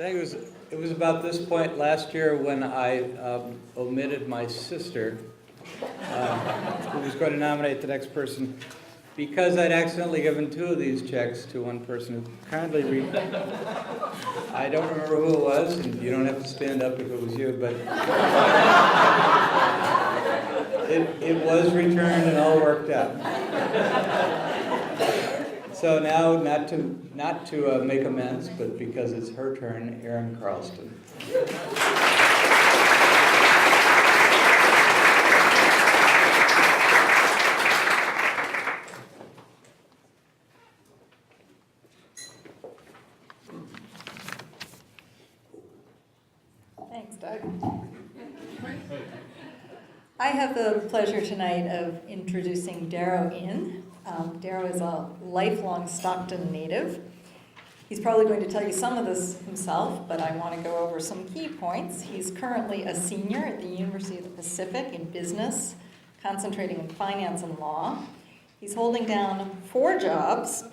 think it was about this point last year when I omitted my sister, who was going to nominate the next person, because I'd accidentally given 2 of these checks to one person who kindly I don't remember who it was, and you don't have to stand up if it was you, but it was returned and all worked out. So now, not to make amends, but because it's her turn, Erin Carlston. Thanks, Doug. I have the pleasure tonight of introducing Bordero In. Darrow is a lifelong Stockton native. He's probably going to tell you some of this himself, but I want to go over some key points. He's currently a senior at the University of the Pacific in business, concentrating in finance and law. He's holding down 4 jobs,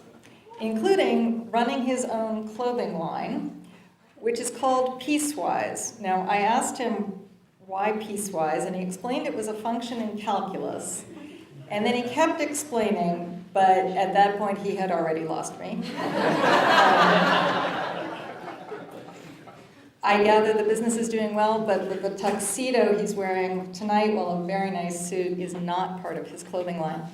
including running his own clothing line, which is called Piecewise. Now, I asked him why Piecewise, and he explained it was a function in calculus. And then he kept explaining, but at that point he had already lost me. I gather the business is doing well, but the tuxedo he's wearing tonight, while a very nice suit, is not part of his clothing line.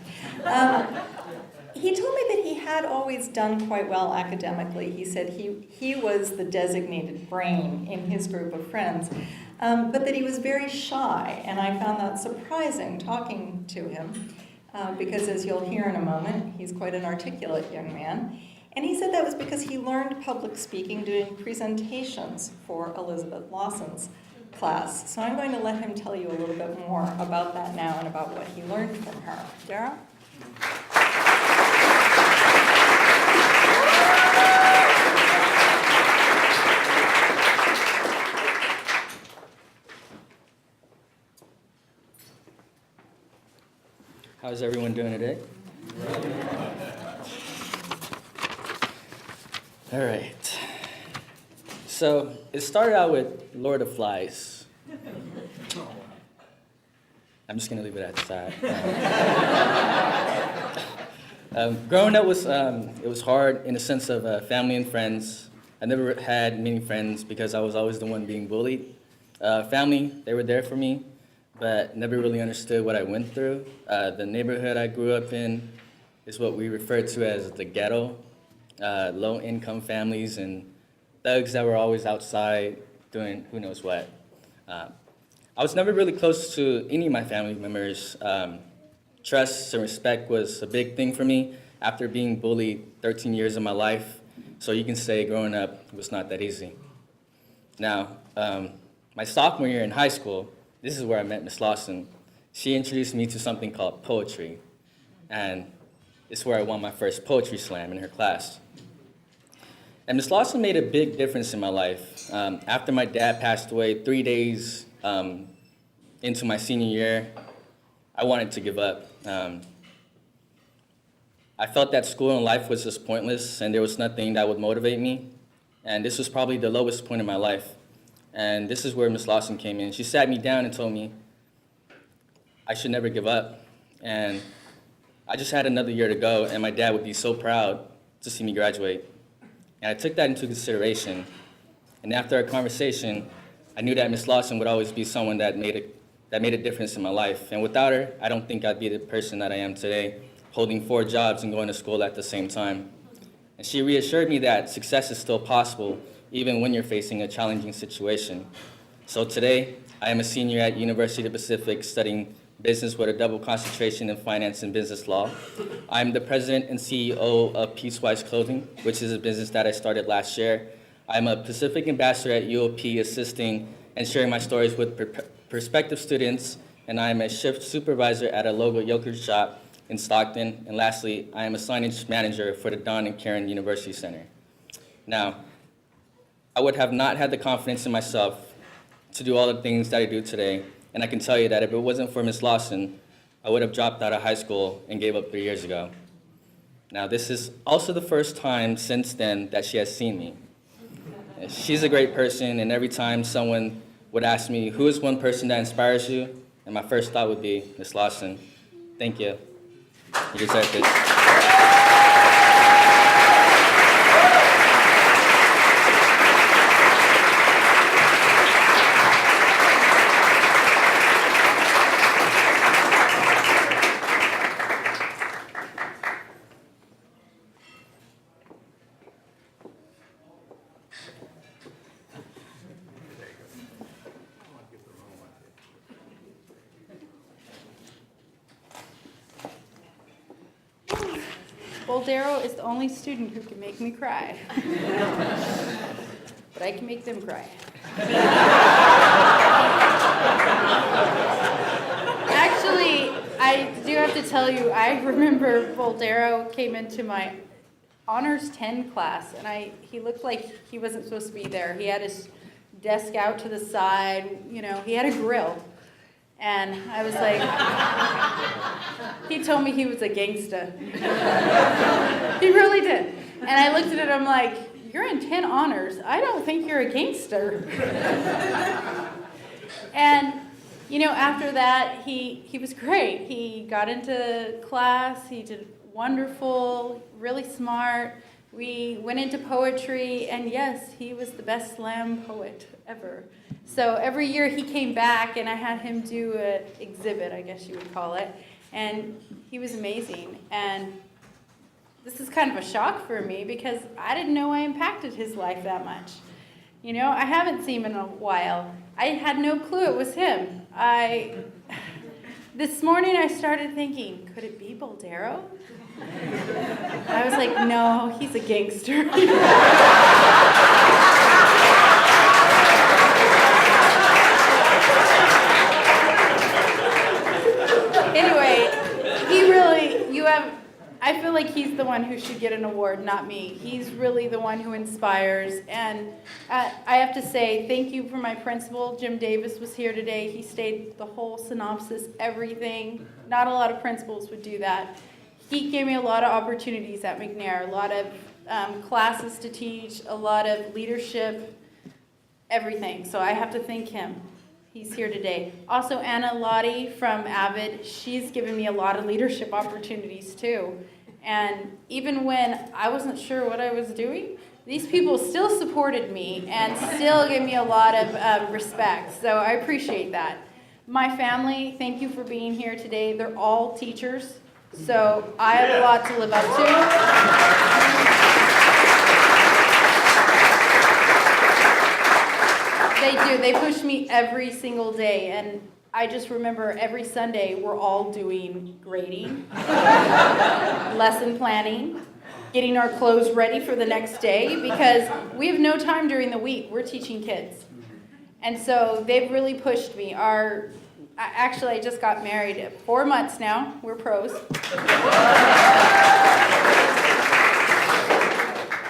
He told me that he had always done quite well academically. He said he was the designated brain in his group of friends, but that he was very shy, and I found that surprising talking to him, because as you'll hear in a moment, he's quite an articulate young man. And he said that was because he learned public speaking doing presentations for Elizabeth Lawson's class. So I'm going to let him tell you a little bit more about that now and about what he learned from her. Dara? How's everyone doing today? All right. So it started out with Lord of Flies. I'm just gonna leave it at that. Growing up it was hard in the sense of family and friends. I never had many friends because I was always the one being bullied. Family, they were there for me, but never really understood what I went through. The neighborhood I grew up in is what we refer to as the ghetto. Low-income families and thugs that were always outside doing who knows what. I was never really close to any of my family members. Trust and respect was a big thing for me after being bullied 13 years of my life. So you can say growing up was not that easy. Now, my sophomore year in high school, this is where I met Miss Lawson. She introduced me to something called poetry, and it's where I won my first poetry slam in her class. And Miss Lawson made a big difference in my life. After my dad passed away 3 days into my senior year, I wanted to give up. I felt that school and life was just pointless, and there was nothing that would motivate me. And this was probably the lowest point in my life. And this is where Miss Lawson came in. She sat me down and told me I should never give up. And I just had another year to go, and my dad would be so proud to see me graduate. And I took that into consideration. And after our conversation, I knew that Miss Lawson would always be someone that made a difference in my life. And without her, I don't think I'd be the person that I am today, holding 4 jobs and going to school at the same time. And she reassured me that success is still possible, even when you're facing a challenging situation. So today, I am a senior at University of the Pacific studying business with a double concentration in finance and business law. I'm the president and CEO of Piecewise Clothing, which is a business that I started last year. I'm a Pacific ambassador at UOP, assisting and sharing my stories with prospective students, and I am a shift supervisor at a local yogurt shop in Stockton. And lastly, I am a signage manager for the Don and Karen University Center. Now, I would have not had the confidence in myself to do all the things that I do today. And I can tell you that if it wasn't for Ms. Lawson, I would have dropped out of high school and gave up 3 years ago. Now, this is also the first time since then that she has seen me. She's a great person, and every time someone would ask me, who is one person that inspires you? And my first thought would be Miss Lawson. Thank you. You deserve it. Bordero is the only student who can make me cry. But I can make them cry. Actually, I do have to tell you, I remember Bordero came into my Honors 10 class, and he looked like he wasn't supposed to be there. He had his desk out to the side, he had a grill. And I was like, he told me he was a gangsta. He really did. And I looked at him like, you're in 10 honors. I don't think you're a gangster. And, after that, he was great. He got into class. He did wonderful, really smart. We went into poetry, and yes, he was the best slam poet ever. So every year he came back, and I had him do an exhibit, I guess you would call it, and he was amazing. And this is kind of a shock for me because I didn't know I impacted his life that much. I haven't seen him in a while. I had no clue it was him. This morning I started thinking, could it be Bordero? I was like, no, he's a gangster. Anyway, I feel like he's the one who should get an award, not me. He's really the one who inspires. And I have to say, thank you for my principal. Jim Davis was here today. He stayed the whole synopsis, everything. Not a lot of principals would do that. He gave me a lot of opportunities at McNair, a lot of classes to teach, a lot of leadership, everything. So I have to thank him. He's here today. Also, Anna Lottie from Avid, she's given me a lot of leadership opportunities too. And even when I wasn't sure what I was doing, these people still supported me and still gave me a lot of respect. So I appreciate that. My family, thank you for being here today. They're all teachers. So I have a lot to live up to. They do. They push me every single day. And I just remember every Sunday we're all doing grading, lesson planning, getting our clothes ready for the next day because we have no time during the week. We're teaching kids. And so they've really pushed me. Actually, I just got married 4 months now. We're pros.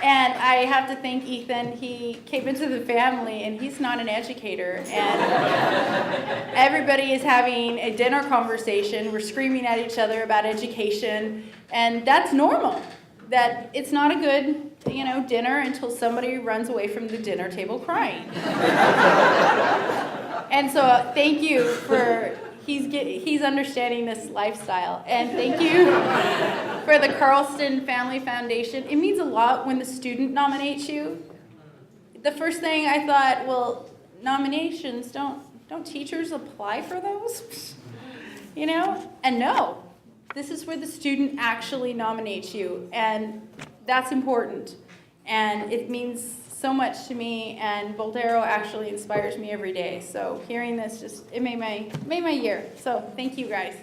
And I have to thank Ethan. He came into the family, and he's not an educator. And everybody is having a dinner conversation. We're screaming at each other about education, and that's normal. That it's not a good, dinner until somebody runs away from the dinner table crying. And so thank you for, he's understanding this lifestyle. And thank you for the Carlston Family Foundation. It means a lot when the student nominates you. The first thing I thought, well, nominations, don't teachers apply for those? And no, this is where the student actually nominates you. And that's important. And it means so much to me, and Bordero actually inspires me every day. So hearing this it made my year. So thank you guys.